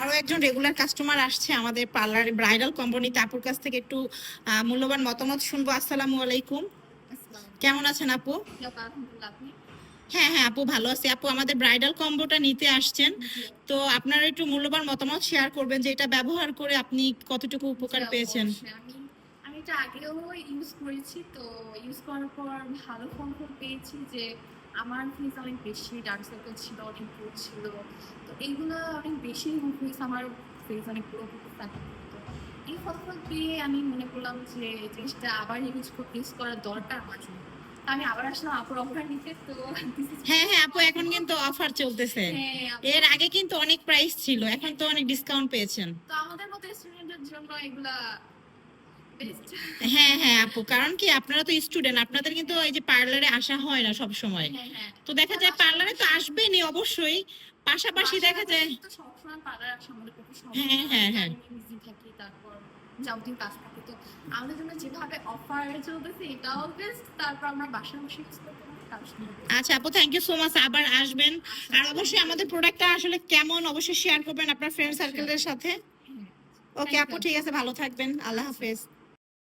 আরো একজন regular customer আসছে আমাদের পার্লারে ব্রাইডাল কোম্পানিতে, আপুর কাছ থেকে একটু মূল্যবান মতামত শুনবো। আসসালামু আলাইকুম, কেমন আছেন আপু? হ্যাঁ হ্যাঁ আপু, ভালো আছি। আপু আমাদের ব্রাইডাল কম্বোটা নিতে আসছেন, তো আপনারা একটু মূল্যবান মতামত শেয়ার করবেন যে এটা ব্যবহার করে আপনি কতটুকু উপকার পেয়েছেন। আমি আমি এটা আগেও ইউজ করেছি, তো ইউজ করার পর ভালো ফলাফল পেয়েছি যে আমার ফেস অনেক বেশি ডার্ক সার্কেল ছিল, অনেক গ্রো ছিল, তো এইগুলো অনেক বেশি ফেস আমার ফেস অনেক গ্রো করতে থাকে। তো এই ফলাফল পেয়ে আমি মনে করলাম যে এই জিনিসটা আবার ইউজ করার দরকার আমার জন্য। তো আমি আবার আসলাম আপুর অফার নিতে। তো হ্যাঁ হ্যাঁ আপু, এখন কিন্তু অফার চলতেছে। এর আগে কিন্তু অনেক প্রাইস ছিল, এখন তো অনেক ডিসকাউন্ট পেয়েছেন। তো আমাদের মতো স্টুডেন্টদের জন্য এগুলা বেস্ট। হ্যাঁ হ্যাঁ আপু, কারণ কি আপনারা তো স্টুডেন্ট, আপনাদের কিন্তু এই যে পার্লারে আসা হয় না সব সময়, তো দেখা যায় পার্লারে তো আসবেনই অবশ্যই, পাশাপাশি দেখা যায়। তো সবসময় পার্লার আসা আমাদের পক্ষে সম্ভব হ্যাঁ হ্যাঁ হ্যাঁ বিজি থাকি, তারপর যাবতীয় কাজ থাকে। তো আমাদের জন্য যেভাবে অফার চলতেছে এটাও বেস্ট, তারপর আমরা বাসায় বসে ইউজ করতে পারি। আচ্ছা আপু, থ্যাংক ইউ সো মাচ, আবার আসবেন। আর অবশ্যই আমাদের প্রোডাক্টটা আসলে কেমন অবশ্যই শেয়ার করবেন আপনার ফ্রেন্ড সার্কেলের সাথে। ওকে আপু, ঠিক আছে, ভালো থাকবেন, আল্লাহ হাফেজ।